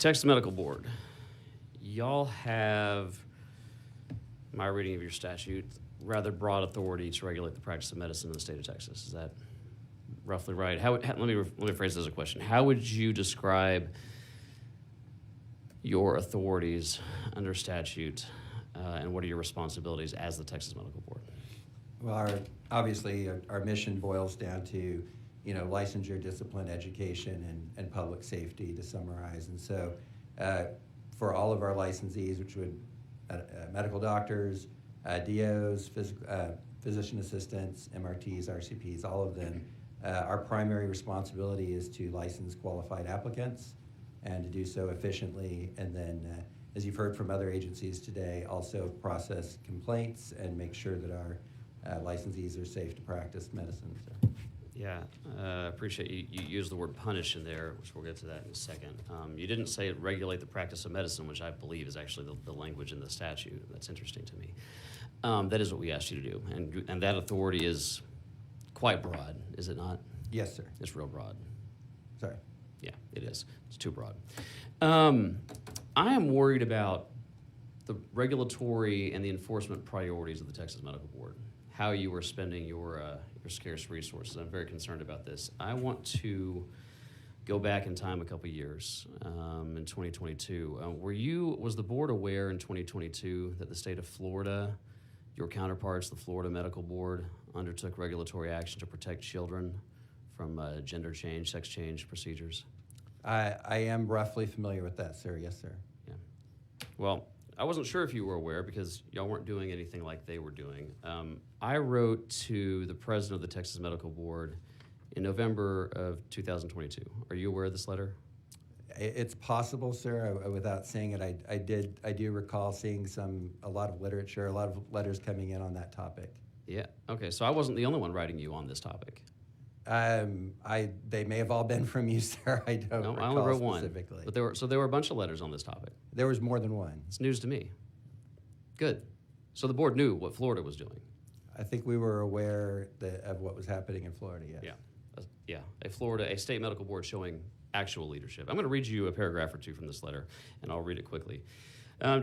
Texas Medical Board, y'all have, my reading of your statute, rather broad authority to regulate the practice of medicine in the state of Texas. Is that roughly right? Let me phrase this as a question. How would you describe your authorities under statute, and what are your responsibilities as the Texas Medical Board? Well, obviously, our mission boils down to, licensure, discipline, education, and public safety, to summarize. And so, for all of our licensees, which would medical doctors, DOs, physician assistants, MRTs, RCPs, all of them, our primary responsibility is to license qualified applicants and to do so efficiently. And then, as you've heard from other agencies today, also process complaints and make sure that our licensees are safe to practice medicine. So. Yeah, I appreciate you used the word punish in there, which we'll get to that in a second. You didn't say regulate the practice of medicine, which I believe is actually the language in the statute. That's interesting to me. That is what we asked you to do, and that authority is quite broad, is it not? Yes, sir. It's real broad. Sorry. Yeah, it is. It's too broad. I am worried about the regulatory and the enforcement priorities of the Texas Medical Board, how you are spending your scarce resources. I'm very concerned about this. I want to go back in time a couple years, in 2022. Was the board aware in 2022 that the state of Florida, your counterparts, the Florida Medical Board, undertook regulatory action to protect children from gender change, sex change procedures? I am roughly familiar with that, sir. Yes, sir. Yeah. Well, I wasn't sure if you were aware because y'all weren't doing anything like they were doing. I wrote to the president of the Texas Medical Board in November of 2022. Are you aware of this letter? It's possible, sir. Without saying it, I do recall seeing a lot of literature, a lot of letters coming in on that topic. Yeah. Okay. So I wasn't the only one writing you on this topic. They may have all been from you, sir. I don't recall I only wrote specifically. One. But there were a bunch of letters on this topic. There was more than one. It's news to me. Good. So the board knew what Florida was doing. I think we were aware of what was happening in Florida, yes. Yeah. A state medical board showing actual leadership. I'm going to read you a paragraph or two from this letter, and I'll read it quickly.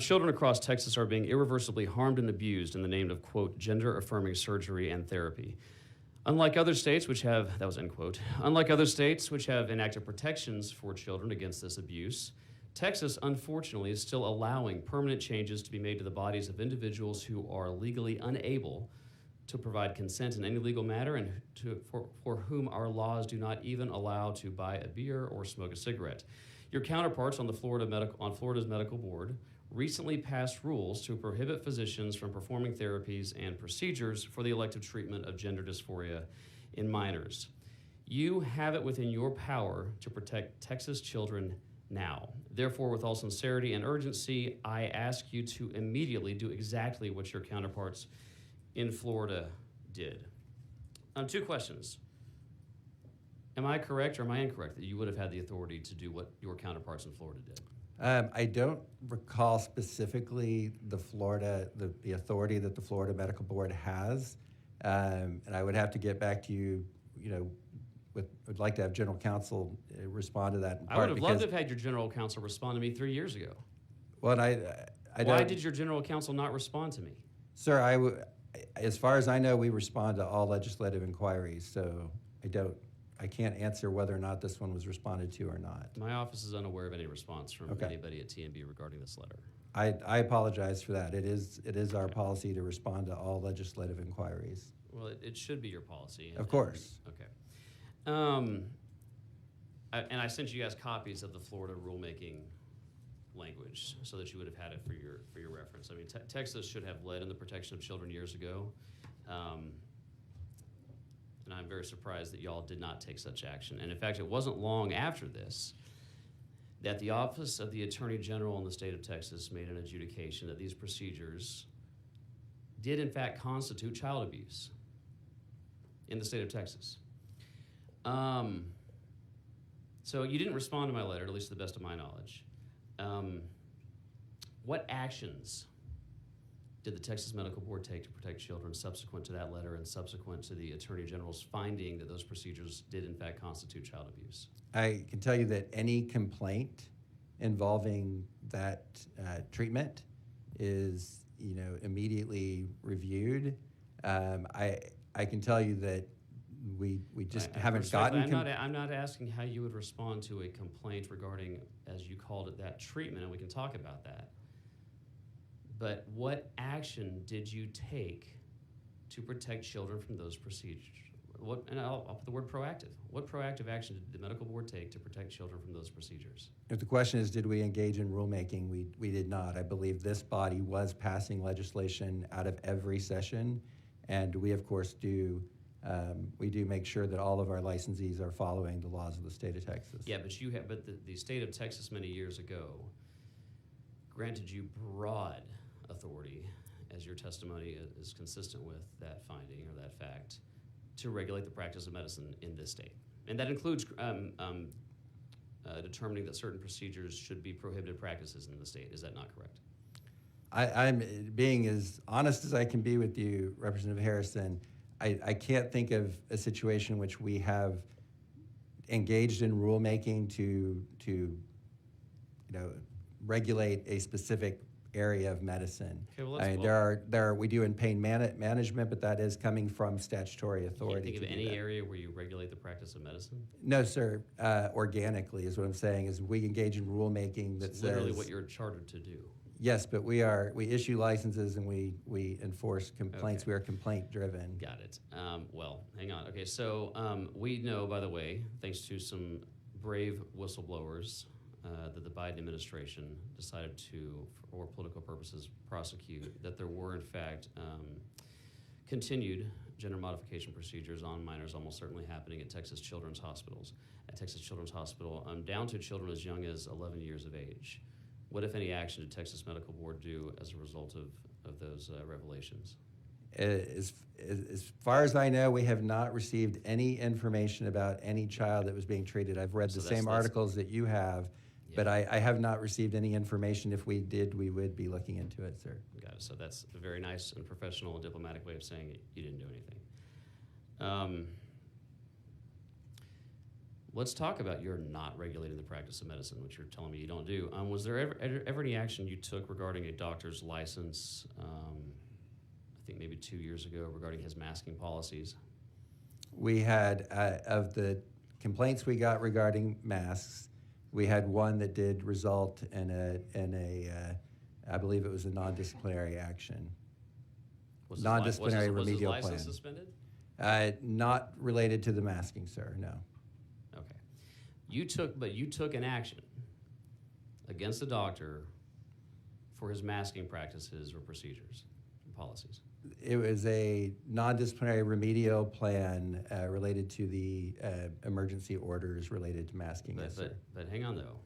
Children across Texas are being irreversibly harmed and abused in the name of, quote, gender-affirming surgery and therapy. Unlike other states which have, that was end quote, unlike other states which have enacted protections for children against this abuse, Texas, unfortunately, is still allowing permanent changes to be made to the bodies of individuals who are legally unable to provide consent in any legal matter and for whom our laws do not even allow to buy a beer or smoke a cigarette. Your counterparts on Florida's Medical Board recently passed rules to prohibit physicians from performing therapies and procedures for the elective treatment of gender dysphoria in minors. You have it within your power to protect Texas children now. Therefore, with all sincerity and urgency, I ask you to immediately do exactly what your counterparts in Florida did. Two questions. Am I correct or am I incorrect that you would have had the authority to do what your counterparts in Florida did? I don't recall specifically the authority that the Florida Medical Board has, and I would have to get back to you. Would like to have General Counsel respond to that. In part I would have loved to have had your General Counsel respond to me 3 years ago. Well, Why did your General Counsel not respond to me? Sir, as far as I know, we respond to all legislative inquiries, so I can't answer whether or not this one was responded to or not. My office is unaware of any response from anybody at TMB regarding this letter. I apologize for that. It is our policy to respond to all legislative inquiries. Well, it should be your policy. Of course. Okay. And I sent you guys copies of the Florida rulemaking language so that you would have had it for your reference. I mean, Texas should have led in the protection of children years ago. And I'm very surprised that y'all did not take such action. And in fact, it wasn't long after this that the Office of the Attorney General in the state of Texas made an adjudication that these procedures did in fact constitute child abuse in the state of Texas. So you didn't respond to my letter, at least to the best of my knowledge. What actions did the Texas Medical Board take to protect children subsequent to that letter and subsequent to the Attorney General's finding that those procedures did in fact constitute child abuse? I can tell you that any complaint involving that treatment is, immediately reviewed. I can tell you that we just haven't gotten. I'm not asking how you would respond to a complaint regarding, as you called it, that treatment, and we can talk about that. But what action did you take to protect children from those procedures? And I'll put the word proactive. What proactive action did the medical board take to protect children from those procedures? If the question is, did we engage in rulemaking, we did not. I believe this body was passing legislation out of every session, and we, of course, do make sure that all of our licensees are following the laws of the state of Texas. Yeah, but the state of Texas many years ago granted you broad authority, as your testimony is consistent with that finding or that fact, to regulate the practice of medicine in this state. And that includes determining that certain procedures should be prohibited practices in the state. Is that not correct? I'm being as honest as I can be with you, Representative Harrison. I can't think of a situation in which we have engaged in rulemaking to regulate a specific area of medicine. Okay, well, we do in pain management, but that is coming from statutory authority. Can you think of any area where you regulate the practice of medicine? No, sir. Organically is what I'm saying. Is we engage in rulemaking that it's says literally what you're chartered to do. Yes, but we issue licenses and we enforce complaints. Okay. We are complaint driven. Got it. Well, hang on. Okay, so we know, by the way, thanks to some brave whistleblowers, that the Biden administration decided to, for political purposes, prosecute, that there were, in fact, continued gender modification procedures on minors almost certainly happening at Texas Children's Hospitals. At Texas Children's Hospital, down to children as young as 11 years of age. What, if any, action did Texas Medical Board do as a result of those revelations? As far as I know, we have not received any information about any child that was being treated. I've read the same articles that you have, yeah. But I have not received any information. If we did, we would be looking into it, sir. Got it. So that's a very nice and professional and diplomatic way of saying you didn't do anything. Let's talk about your not regulating the practice of medicine, which you're telling me you don't do. Was there ever any action you took regarding a doctor's license, I think maybe 2 years ago, regarding his masking policies? We had, of the complaints we got regarding masks, we had one that did result in I believe it was a non-disciplinary action. Non-disciplinary remedial plan. Was his license suspended? Not related to the masking, sir, no. Okay. You took an action against the doctor for his masking practices or procedures and policies. It was a non-disciplinary remedial plan related to the emergency orders related to masking. But hang on, though.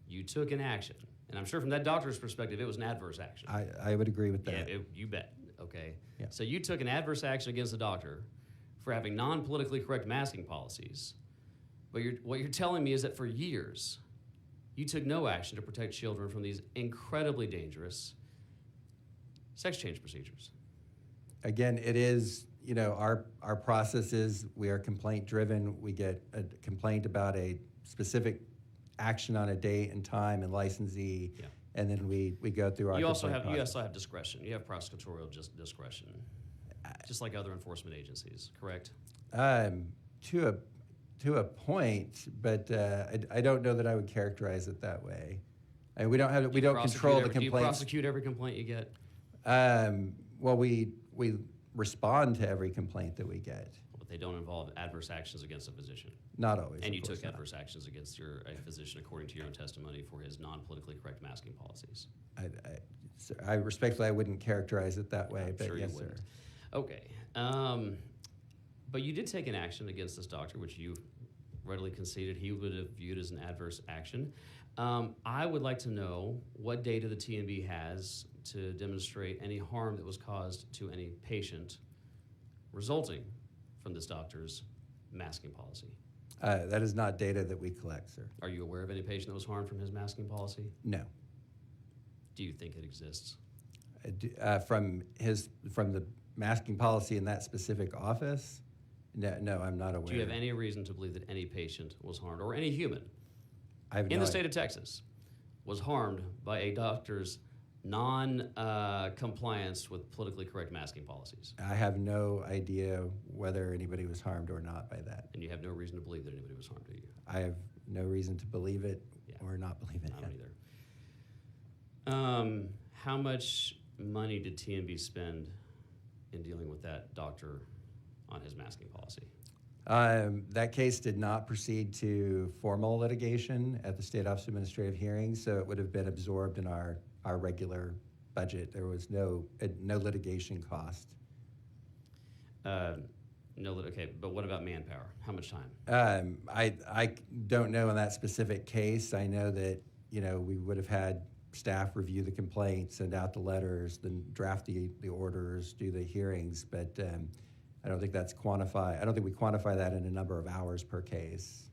You took an action. And I'm sure from that doctor's perspective, it was an adverse action. I would agree with that. Yeah, you bet. Okay. Yeah. So you took an adverse action against the doctor for having non-politically correct masking policies. But what you're telling me is that for years, you took no action to protect children from these incredibly dangerous sex change procedures. Again, it is, our process is we are complaint driven. We get a complaint about a specific action on a date and time and licensee, yeah. And then we go through our. You also have discretion. You have prosecutorial discretion, just like other enforcement agencies. Correct? To a point, but I don't know that I would characterize it that way. We don't control the complaints. Do you prosecute every complaint you get? Well, we respond to every complaint that we get. But they don't involve adverse actions against a physician. Not always. And you took adverse actions against a physician, according to your own testimony, for his non-politically correct masking policies. I respectfully, I wouldn't characterize it that way, but sure yes, you wouldn't. sir. Okay. But you did take an action against this doctor, which you readily conceded he would have viewed as an adverse action. I would like to know what data the TNB has to demonstrate any harm that was caused to any patient resulting from this doctor's masking policy. That is not data that we collect, sir. Are you aware of any patient that was harmed from his masking policy? No. Do you think it exists? From the masking policy in that specific office? No, I'm not aware. Do you have any reason to believe that any patient was harmed, or any human I have in no the state of Texas was harmed by a doctor's non-compliance with politically correct masking policies. I have no idea whether anybody was harmed or not by that. And you have no reason to believe that anybody was harmed, do you? I have no reason to believe it or not believe it. I don't either. How much money did TMB spend in dealing with that doctor on his masking policy? That case did not proceed to formal litigation at the State Office of Administrative Hearings, so it would have been absorbed in our regular budget. There was no litigation cost. Okay, but what about manpower? How much time? I don't know in that specific case. I know that we would have had staff review the complaint, send out the letters, then draft the orders, do the hearings, but I don't think that's quantified. I don't think we quantify that in a number of hours per case.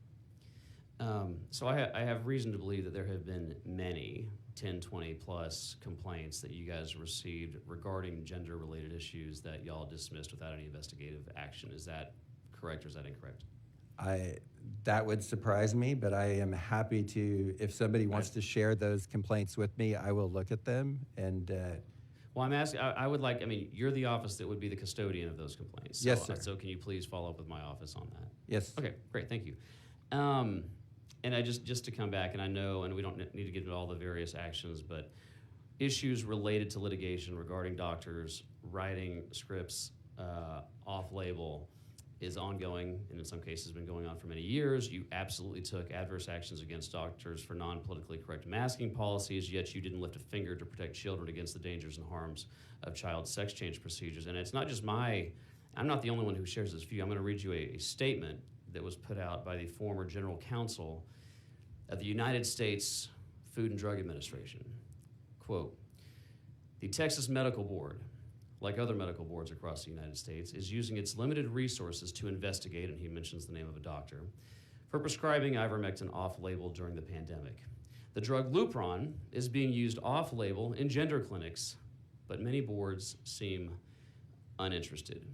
So I have reason to believe that there have been many 10, 20 plus complaints that you guys received regarding gender-related issues that y'all dismissed without any investigative action. Is that correct or is that incorrect? That would surprise me, but I am happy to, if somebody wants to share those complaints with me, I will look at them and... Well, I'm asking, you're the office that would be the custodian of those complaints. So, yes, sir. So can you please follow up with my office on that? Yes. Okay, great, thank you. And I just to come back, and I know, and we don't need to get into all the various actions, but issues related to litigation regarding doctors writing scripts off-label is ongoing, and in some cases been going on for many years. You absolutely took adverse actions against doctors for non-politically correct masking policies, yet you didn't lift a finger to protect children against the dangers and harms of child sex change procedures. And it's not just I'm not the only one who shares this view. I'm going to read you a statement that was put out by the former general counsel of the United States Food and Drug Administration. Quote, "The Texas Medical Board, like other medical boards across the United States, is using its limited resources to investigate," and he mentions the name of a doctor, "for prescribing ivermectin off-label during the pandemic. The drug Lupron is being used off-label in gender clinics, but many boards seem uninterested."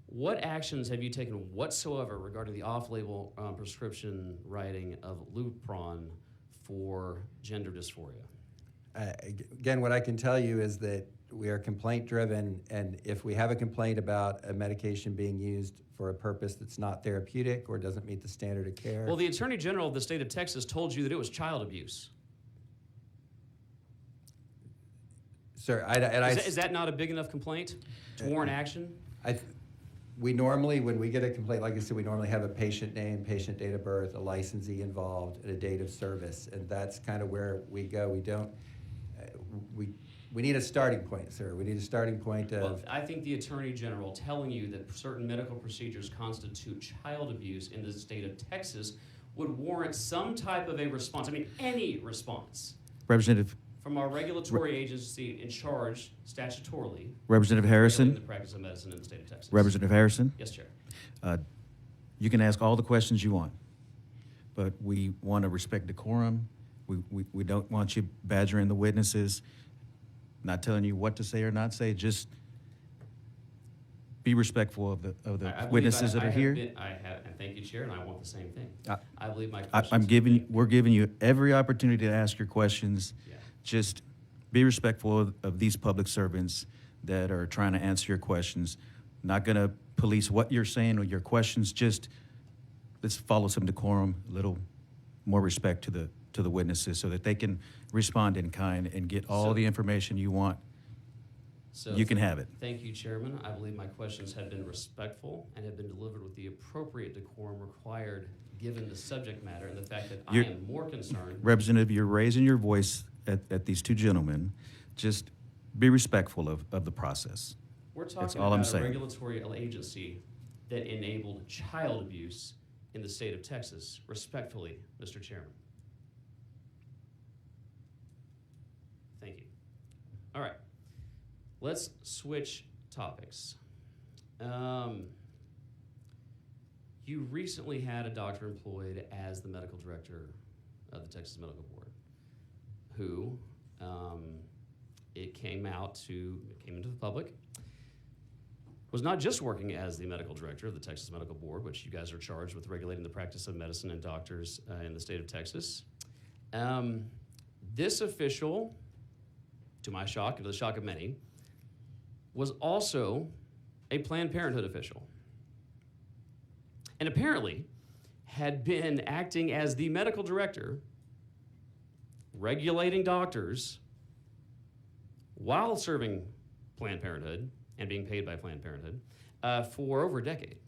What actions have you taken whatsoever regarding the off-label prescription writing of Lupron for gender dysphoria? Again, what I can tell you is that we are complaint-driven, and if we have a complaint about a medication being used for a purpose that's not therapeutic or doesn't meet the standard of care... Well, the Attorney General of the state of Texas told you that it was child abuse. Sir, is that not a big enough complaint to warrant action? We normally, when we get a complaint, like I said, we normally have a patient name, patient date of birth, a licensee involved, and a date of service, and that's kind of where we go. We don't... We need a starting point, sir. We need a starting point of... Well, I think the Attorney General telling you that certain medical procedures constitute child abuse in the state of Texas would warrant some type of a response. I mean, any response. Representative... From our regulatory agency in charge statutorily... Representative Harrison... ...the practice of medicine in the state of Texas. Representative Harrison... Yes, Chair. You can ask all the questions you want, but we want to respect decorum. We don't want you badgering the witnesses, not telling you what to say or not say. Just be respectful of the witnesses that are here. And thank you, Chair, and I want the same thing. I believe my We're giving you every opportunity to ask your questions. Yeah. Just be respectful of these public servants that are trying to answer your questions. Not going to police what you're saying or your questions. Just let's follow some decorum, a little more respect to the witnesses so that they can respond in kind and get all the information you want. So you can have it. Thank you, Chairman. I believe my questions have been respectful and have been delivered with the appropriate decorum required given the subject matter and the fact that I am more concerned. Representative, you're raising your voice at these two gentlemen. Just be respectful of the process. We're talking about a regulatory agency that enabled child abuse in the state of Texas. Respectfully, Mr. Chairman. Thank you. All right. Let's switch topics. You recently had a doctor employed as the medical director of the Texas Medical Board who it came into the public, was not just working as the medical director of the Texas Medical Board, which you guys are charged with regulating the practice of medicine and doctors in the state of Texas, This official, to my shock and to the shock of many, was also a Planned Parenthood official. And apparently had been acting as the medical director, regulating doctors while serving Planned Parenthood and being paid by Planned Parenthood for over a decade.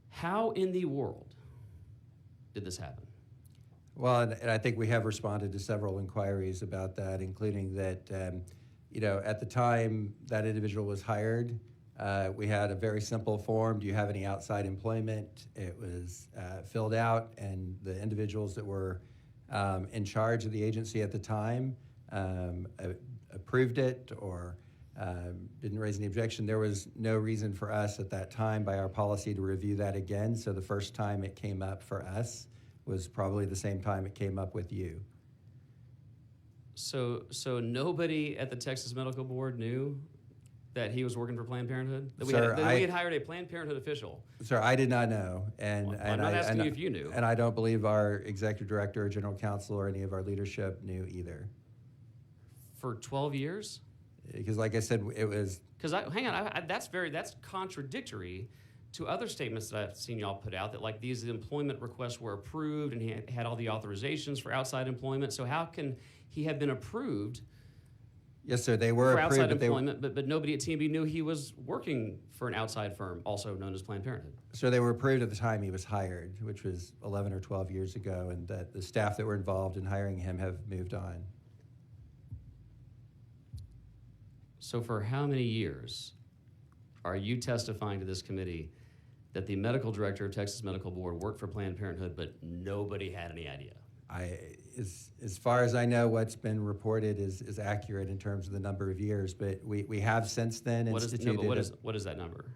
How in the world did this happen? Well, and I think we have responded to several inquiries about that, including that, at the time that individual was hired, we had a very simple form. Do you have any outside employment? It was filled out, and the individuals that were in charge of the agency at the time approved it or didn't raise any objection. There was no reason for us at that time by our policy to review that again. So the first time it came up for us was probably the same time it came up with you. So nobody at the Texas Medical Board knew that he was working for Planned Parenthood? That we had hired a Planned Parenthood official? Sir, I did not know. I'm not asking you if you knew. And I don't believe our executive director or general counsel or any of our leadership knew either. For 12 years? Because like I said, it was... Because, that's contradictory to other statements that I've seen y'all put out, that like these employment requests were approved and he had all the authorizations for outside employment. So how can he have been approved? Yes, sir, they were for approved, outside employment, but nobody at TMB knew he was working for an outside firm, also known as Planned Parenthood. So they were approved at the time he was hired, which was 11 or 12 years ago, and that the staff that were involved in hiring him have moved on. So for how many years are you testifying to this committee that the medical director of Texas Medical Board worked for Planned Parenthood, but nobody had any idea? As far as I know, what's been reported is accurate in terms of the number of years, but we have since then instituted... What is that number?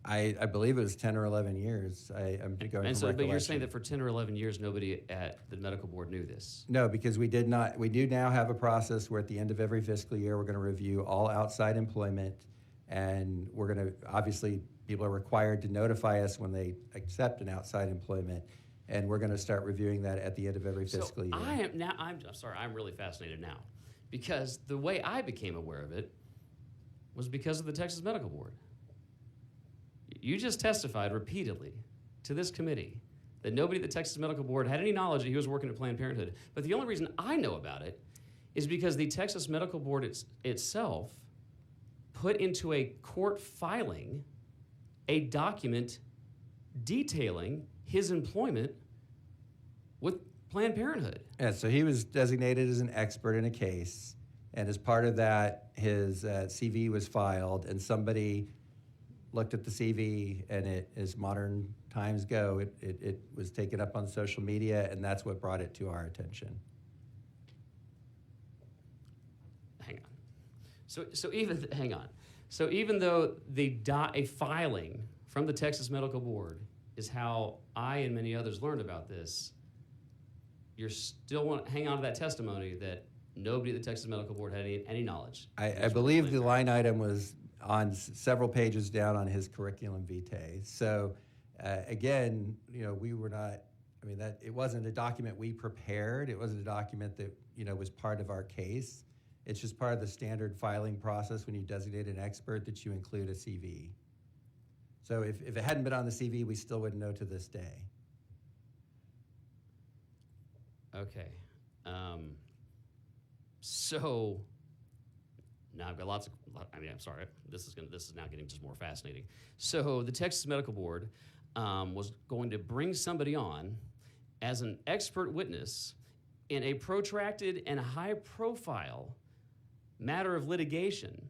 I believe it was 10 or 11 years. I'm going and from so, but you're saying recollection. that for 10 or 11 years, nobody at the medical board knew this? No, because we do now have a process where at the end of every fiscal year, we're going to review all outside employment, and we're going to, obviously, people are required to notify us when they accept an outside employment, and we're going to start reviewing that at the end of every fiscal year. I'm sorry, I'm really fascinated now, because the way I became aware of it was because of the Texas Medical Board. You just testified repeatedly to this committee that nobody at the Texas Medical Board had any knowledge that he was working at Planned Parenthood. But the only reason I know about it is because the Texas Medical Board itself put into a court filing a document detailing his employment with Planned Parenthood. Yeah, so he was designated as an expert in a case, and as part of that, his CV was filed, and somebody looked at the CV, and as modern times go, it was taken up on social media, and that's what brought it to our attention. Hang on. So even though a filing from the Texas Medical Board is how I and many others learned about this, you still want to hang on to that testimony that nobody at the Texas Medical Board had any knowledge. I believe the line item was on several pages down on his curriculum vitae. So again, we were not, that it wasn't a document we prepared. It wasn't a document that, was part of our case. It's just part of the standard filing process when you designate an expert that you include a CV. So if it hadn't been on the CV, we still wouldn't know to this day. Okay. So now I've got I'm sorry. This is now getting just more fascinating. So the Texas Medical Board was going to bring somebody on as an expert witness in a protracted and high-profile matter of litigation.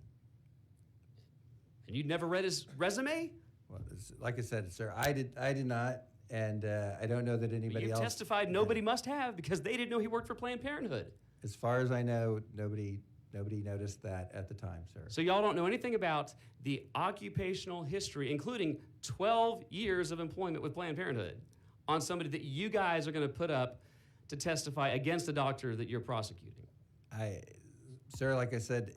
And you'd never read his resume? Well, like I said, sir, I did not, and I don't know that anybody else. You testified nobody must have because they didn't know he worked for Planned Parenthood. As far as I know, nobody noticed that at the time, sir. So y'all don't know anything about the occupational history, including 12 years of employment with Planned Parenthood, on somebody that you guys are going to put up to testify against the doctor that you're prosecuting. Sir, like I said,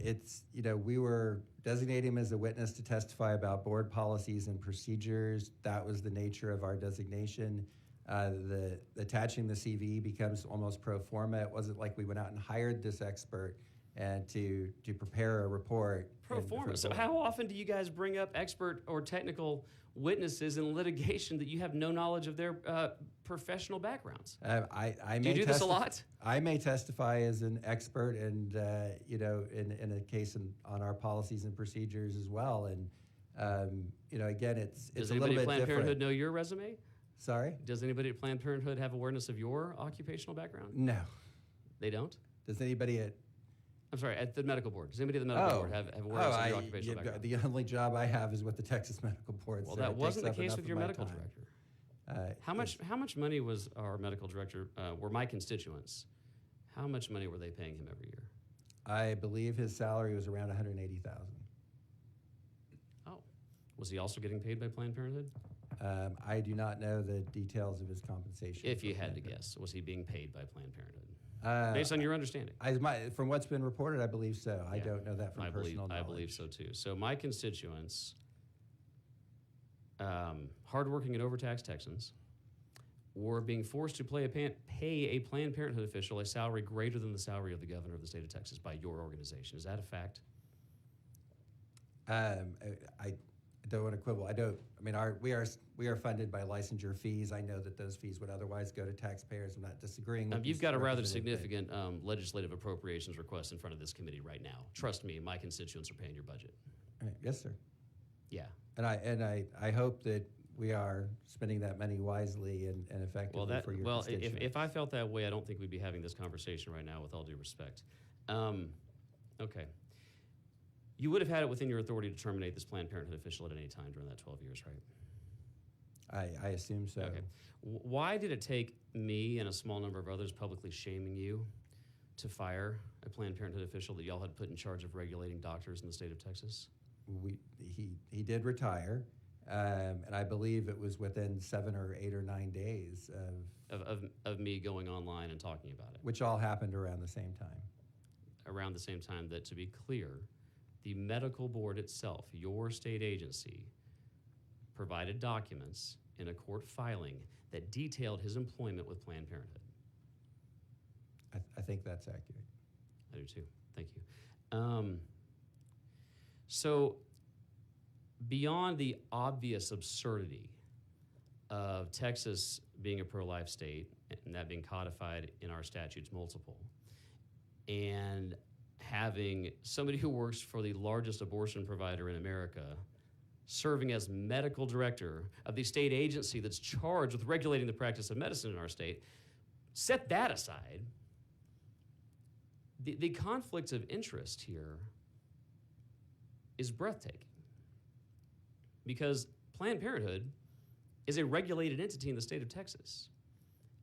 we were designating him as a witness to testify about board policies and procedures. That was the nature of our designation. The attaching the CV becomes almost pro forma. It wasn't like we went out and hired this expert and to prepare a report. Pro forma. So how often do you guys bring up expert or technical witnesses in litigation that you have no knowledge of their professional backgrounds? I do you do this a lot? I may testify as an expert, and in a case on our policies and procedures as well. And again, it's Does a little anybody bit at Planned different. Parenthood know your resume? Sorry? Does anybody at Planned Parenthood have awareness of your occupational background? No. They don't? Does anybody at I'm sorry, at the medical board. Does anybody at the medical board have awareness of your occupational background? The only job I have is with the Texas Medical Board. Well, so that it wasn't the takes up case enough with of your my medical time. director. How much money was our medical director, were my constituents, how much money were they paying him every year? I believe his salary was around $180,000. Oh. Was he also getting paid by Planned Parenthood? I do not know the details of his compensation. If you for had to Planned guess, was he being paid by Planned Parenthood? Parenthood. Based on your understanding. From what's been reported, I believe so. I Yeah. don't know that from personal knowledge. I believe so too. So my constituents, hardworking and overtaxed Texans, were being forced to pay a Planned Parenthood official a salary greater than the salary of the governor of the state of Texas by your organization. Is that a fact? I don't want to quibble. We are funded by licensure fees. I know that those fees would otherwise go to taxpayers. I'm not disagreeing with You've this got a rather representative, significant legislative appropriations request in front of this committee right now. Trust me, my constituents are paying your budget. Yes, sir. Yeah. And I hope that we are spending that money wisely and effectively for your constituents. If I felt that way, I don't think we'd be having this conversation right now, with all due respect. Okay. You would have had it within your authority to terminate this Planned Parenthood official at any time during that 12 years, right? I assume so. Okay. Why did it take me and a small number of others publicly shaming you to fire a Planned Parenthood official that y'all had put in charge of regulating doctors in the state of Texas? He did retire, and I believe it was within 7 or 8 or 9 days of me going online and talking about it. which all happened around the same time. Around the same time that, to be clear, the medical board itself, your state agency, provided documents in a court filing that detailed his employment with Planned Parenthood. I think that's accurate. I do too. Thank you. So, beyond the obvious absurdity of Texas being a pro-life state and that being codified in our statutes multiple, and having somebody who works for the largest abortion provider in America serving as medical director of the state agency that's charged with regulating the practice of medicine in our state, set that aside, the conflict of interest here is breathtaking. Because Planned Parenthood is a regulated entity in the state of Texas.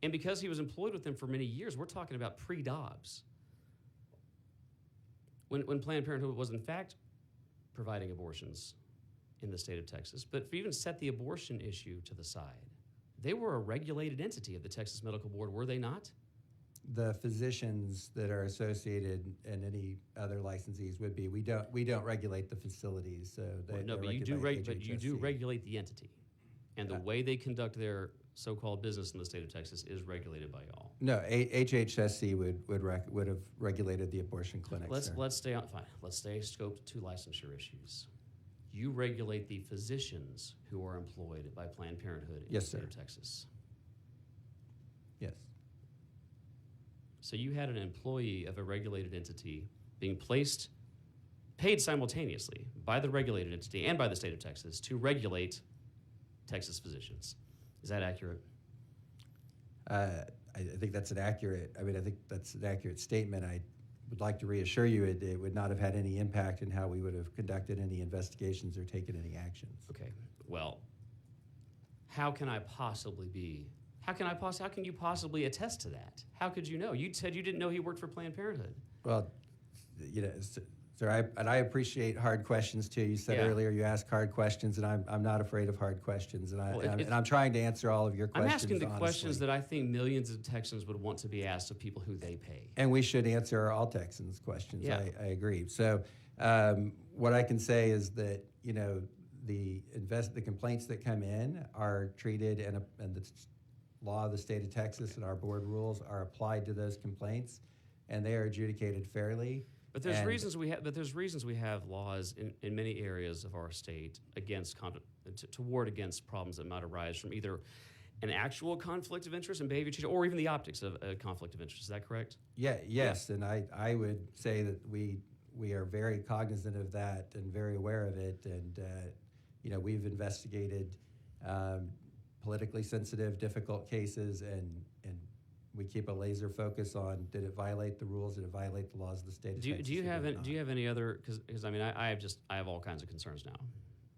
And because he was employed with them for many years, we're talking about pre-Dobbs. When Planned Parenthood was in fact providing abortions in the state of Texas, but if you even set the abortion issue to the side, they were a regulated entity of the Texas Medical Board, were they not? The physicians that are associated and any other licensees would be. We don't regulate the facilities, so they. Well, no, but you do regulate the entity, and the way they conduct their so-called business in the state of Texas is regulated by y'all. No, HHSC would have regulated the abortion clinics. Let's stay on. Fine. Let's stay scoped to licensure issues. You regulate the physicians who are employed by Planned Parenthood in the state of Texas. Yes. So you had an employee of a regulated entity being paid simultaneously by the regulated entity and by the state of Texas to regulate Texas physicians. Is that accurate? I think that's an accurate. I think that's an accurate statement. I would like to reassure you it would not have had any impact in how we would have conducted any investigations or taken any actions. Okay. Well, how can you possibly attest to that? How could you know? You said you didn't know he worked for Planned Parenthood. Well, sir, I appreciate hard questions too. You said earlier you ask hard questions, and I'm not afraid of hard questions, and I'm trying to answer all of your questions. I'm asking the honestly. questions that I think millions of Texans would want to be asked of people who they pay. And we should answer all Texans' questions. Yeah. I agree. So what I can say is that the complaints that come in are treated, and law of the state of Texas and our board rules are applied to those complaints, and they are adjudicated fairly. But there's And reasons we have. But there's reasons we have laws in many areas of our state against to ward against problems that might arise from either an actual conflict of interest and behavior change, or even the optics of a conflict of interest. Is that correct? Yes, and I would say that we are very cognizant of that and very aware of it, and we've investigated politically sensitive, difficult cases, and we keep a laser focus on, did it violate the rules? Did it violate the laws of the state of Texas? Do you have any other? Because I mean, I have all kinds of concerns now,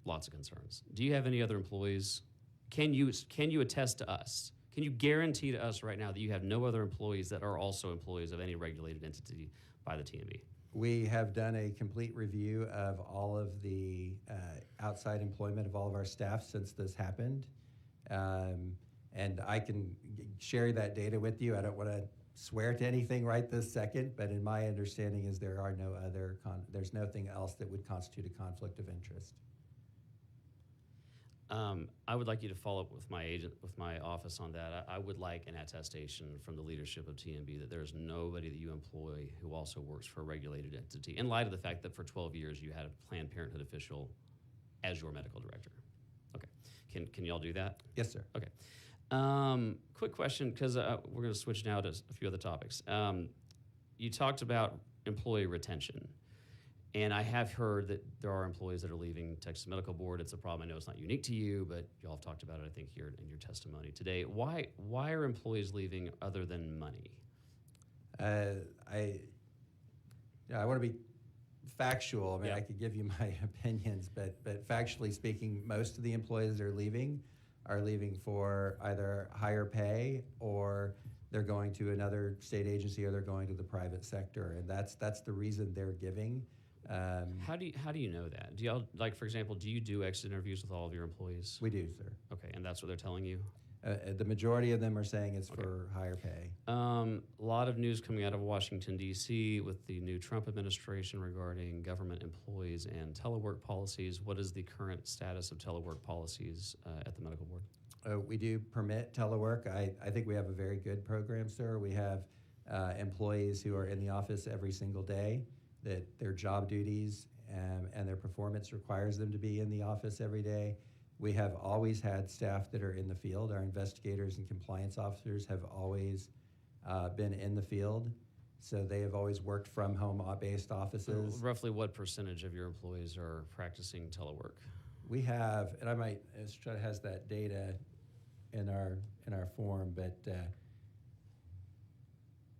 lots of concerns. Do you have any other employees? Can you attest to us? Can you guarantee to us right now that you have no other employees that are also employees of any regulated entity by the TMB? We have done a complete review of all of the outside employment of all of our staff since this happened. And I can share that data with you. I don't want to swear to anything right this second, but in my understanding is there are no other, there's nothing else that would constitute a conflict of interest. I would like you to follow up with my office on that. I would like an attestation from the leadership of TMB that there's nobody that you employ who also works for a regulated entity, in light of the fact that for 12 years you had a Planned Parenthood official as your medical director. Okay. Can y'all do that? Yes, sir. Okay. Quick question, because we're going to switch now to a few other topics. You talked about employee retention. And I have heard that there are employees that are leaving Texas Medical Board. It's a problem. I know it's not unique to you, but y'all have talked about it, I think, here in your testimony today. Why are employees leaving other than money? I want to be factual. I mean, Yeah. I could give you my opinions, but factually speaking, most of the employees that are leaving for either higher pay, or they're going to another state agency, or they're going to the private sector, and that's the reason they're giving. How do you know that? Do y'all, like, for example, do you do exit interviews with all of your employees? We do, sir. Okay, and that's what they're telling you? The majority of them are saying it's for higher pay. A lot of news coming out of Washington, D.C. with the new Trump administration regarding government employees and telework policies. What is the current status of telework policies at the medical board? We do permit telework. I think we have a very good program, sir. We have employees who are in the office every single day, that their job duties and their performance requires them to be in the office every day. We have always had staff that are in the field. Our investigators and compliance officers have always been in the field, so they have always worked from home-based offices. Roughly what percentage of your employees are practicing telework? We have, and I might, Estrada has that data in our form, but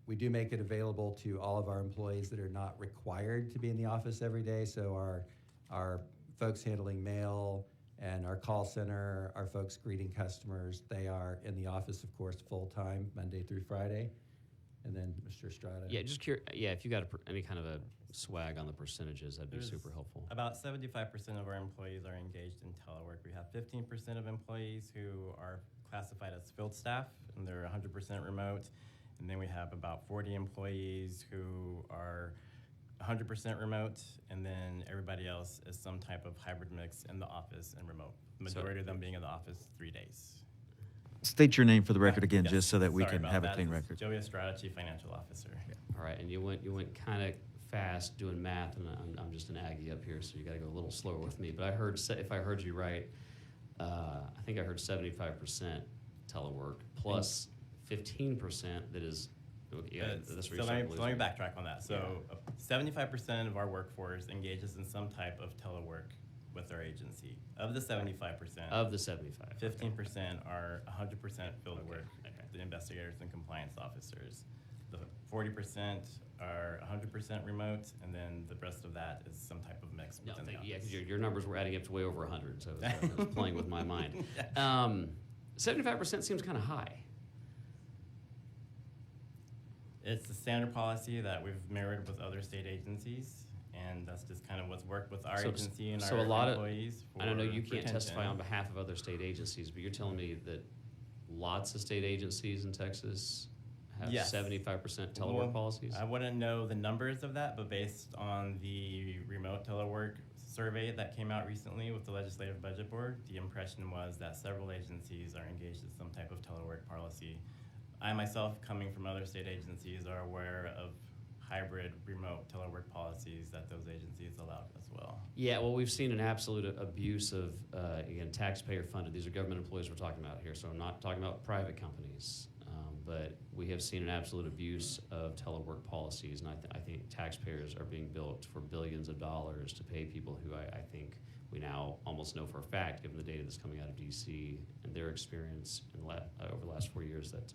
we do make it available to all of our employees that are not required to be in the office every day. So our folks handling mail and our call center, our folks greeting customers, they are in the office, of course, full-time, Monday through Friday. And then Mr. Estrada. Yeah, just curious. Yeah, if you got any kind of a swag on the percentages, that'd be super helpful. About 75% of our employees are engaged in telework. We have 15% of employees who are classified as field staff, and they're 100% remote. And then we have about 40 employees who are 100% remote, and then everybody else is some type of hybrid mix in the office and remote. The majority of them being in the office 3 days. State your name for the record again, Yes. just so that we Sorry can about have that. a clean It's record. Joey Estrada, Chief Financial Officer. All right, and you went kind of fast doing math, and I'm just an Aggie up here, so you got to go a little slower with me. But I heard, if I heard you right, I think I heard 75% telework plus 15% that is. Yeah, that's So let me backtrack on that. So 75% of our workforce engages in some type of telework with our agency. Of the 75%, Of the 75. 15% are 100% field work, the investigators and compliance officers. The 40% are 100% remote, and then the rest of that is some type of mix No, within the office. yeah, because your numbers were adding up to way over 100, so I was playing with my mind. 75% seems kind of high. It's the standard policy that we've mirrored with other state agencies, and that's just kind of what's worked with our agency and so our a lot employees. I don't know, you can't retention. testify on behalf of other state agencies, but you're telling me that lots of state agencies in Texas have Yes. 75% telework Well, policies? I wouldn't know the numbers of that, but based on the remote telework survey that came out recently with the Legislative Budget Board, the impression was that several agencies are engaged in some type of telework policy. I myself, coming from other state agencies, are aware of hybrid remote telework policies that those agencies allow as well. Yeah, well, we've seen an absolute abuse of, again, taxpayer funded. These are government employees we're talking about here, so I'm not talking about private companies. But we have seen an absolute abuse of telework policies, and I think taxpayers are being built for billions of dollars to pay people who I think we now almost know for a fact, given the data that's coming out of DC and their experience in over the last 4 years, that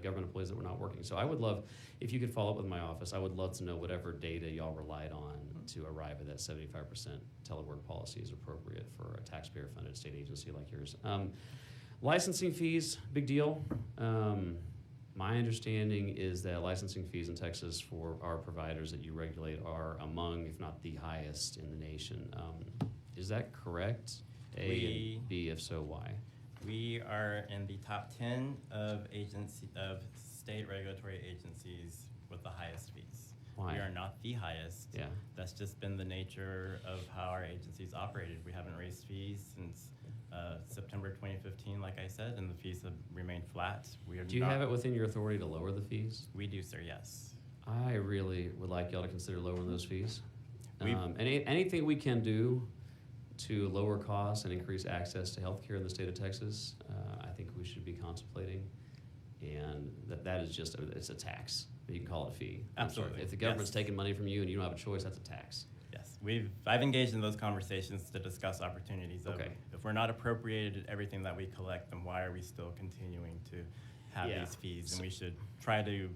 government employees that were not working. So I would love, if you could follow up with my office, I would love to know whatever data y'all relied on to arrive at that 75% telework policy is appropriate for a taxpayer-funded state agency like yours. Licensing fees, big deal. My understanding is that licensing fees in Texas for our providers that you regulate are among, if not the highest in the nation. Is that correct? A and B, if so, why? We are in the top 10 of state regulatory agencies with the highest fees. Why? We are not the highest. Yeah. That's just been the nature of how our agencies operated. We haven't raised fees since September 2015, like I said, and the fees have remained flat. Do you have it within your authority to lower the fees? We do, sir, yes. I really would like y'all to consider lowering those fees. Anything we can do to lower costs and increase access to healthcare in the state of Texas, I think we should be contemplating. And that is just, it's a tax. You can call it a fee. Absolutely. If the government's Yes. taking money from you and you don't have a choice, that's a tax. Yes, I've engaged in those conversations to discuss opportunities. Okay. If we're not appropriated everything that we collect, then why are we still continuing to have Yeah. these fees? And we should try to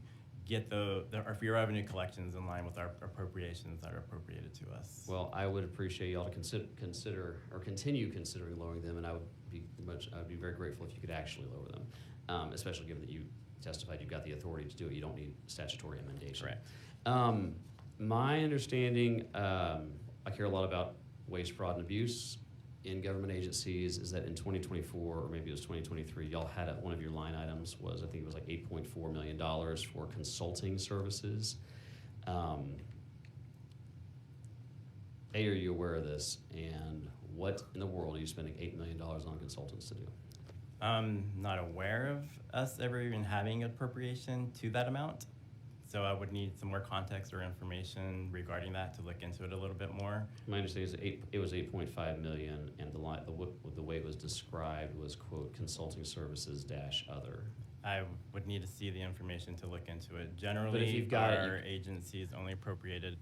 get our revenue collections in line with our appropriations that are appropriated to us. Well, I would appreciate y'all to consider or continue considering lowering them, and I'd be very grateful if you could actually lower them, especially given that you testified you've got the authority to do it. You don't need statutory amendation. Correct. My understanding, I care a lot about waste, fraud, and abuse in government agencies, is that in 2024, or maybe it was 2023, y'all had one of your line items was, I think it was like $8.4 million for consulting services. A, are you aware of this? And what in the world are you spending $8 million on consultants to do? I'm not aware of us ever even having appropriation to that amount. So I would need some more context or information regarding that to look into it a little bit more. My understanding is it was $8.5 million, and the way it was described was, quote, consulting services - other. I would need to see the information to look into it. But if Generally, you've got it, our agency is only appropriated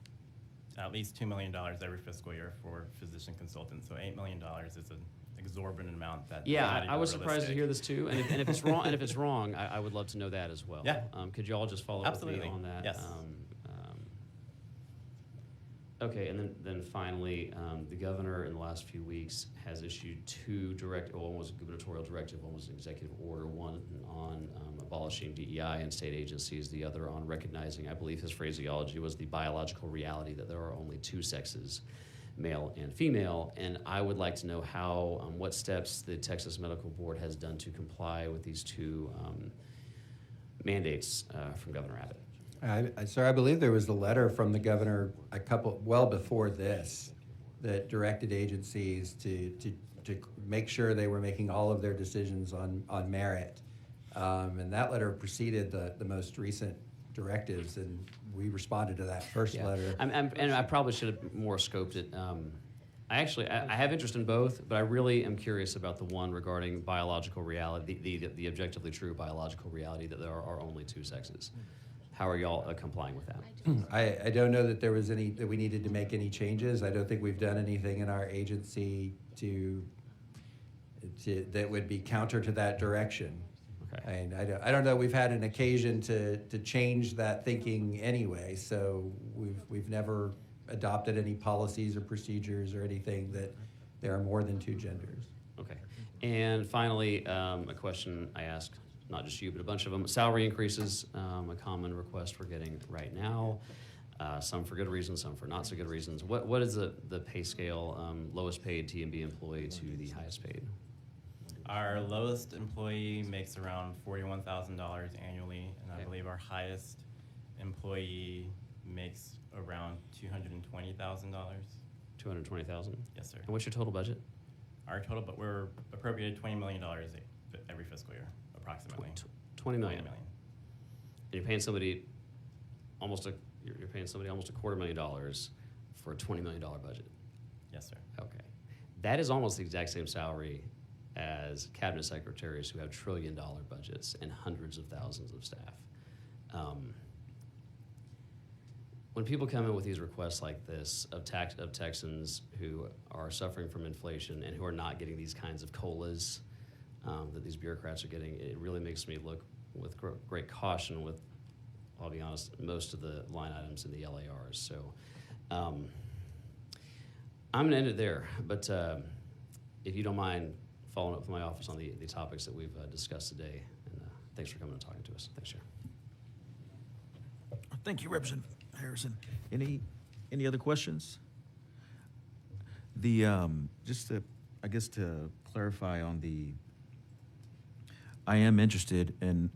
at least $2 million every fiscal year for physician consultants. So $8 million is an exorbitant amount. That Yeah, I was surprised to hear this too. And if it's wrong, I would love to know that as well. Yeah. Could you all just follow up with Absolutely. me on that? Yes. Okay, and then finally, the governor in the last few weeks has issued two one was a gubernatorial directive, one was an executive order, one on abolishing DEI in state agencies, the other on recognizing, I believe his phraseology was the biological reality that there are only two sexes, male and female. And I would like to know what steps the Texas Medical Board has done to comply with these two mandates from Governor Abbott. Sir, I believe there was a letter from the governor well before this that directed agencies to make sure they were making all of their decisions on merit. And that letter preceded the most recent directives, and we responded to that first letter. And I probably should have more scoped it. I have interest in both, but I really am curious about the one regarding biological reality, the objectively true biological reality that there are only two sexes. How are y'all complying with that? I don't know that that we needed to make any changes. I don't think we've done anything in our agency that would be counter to that direction. Okay. And I don't know. We've had an occasion to change that thinking anyway. So we've never adopted any policies or procedures or anything that there are more than two genders. Okay. And finally, a question I asked not just you, but a bunch of them. Salary increases, a common request we're getting right now. Some for good reasons, some for not so good reasons. What is the pay scale, lowest paid TMB employee to the highest paid? Our lowest employee makes around $41,000 annually, and I Okay. believe our highest employee makes around $220,000. $220,000. Yes, sir. And what's your total budget? Our total, but we're appropriated $20 million every fiscal year, approximately. 20 million. 20 million. And you're paying somebody you're paying somebody almost $250,000 for a $20 million budget. Yes, sir. Okay. That is almost the exact same salary as cabinet secretaries who have trillion-dollar budgets and hundreds of thousands of staff. When people come in with these requests like this of Texans who are suffering from inflation and who are not getting these kinds of COLAs that these bureaucrats are getting, it really makes me look with great caution with, I'll be honest, most of the line items in the LARs. So I'm going to end it there, but if you don't mind following up with my office on the topics that we've discussed today, and thanks for coming and talking to us. Thanks, Chair. Thank you, Representative Harrison. Any other questions? Just to, I guess, to clarify on I am interested in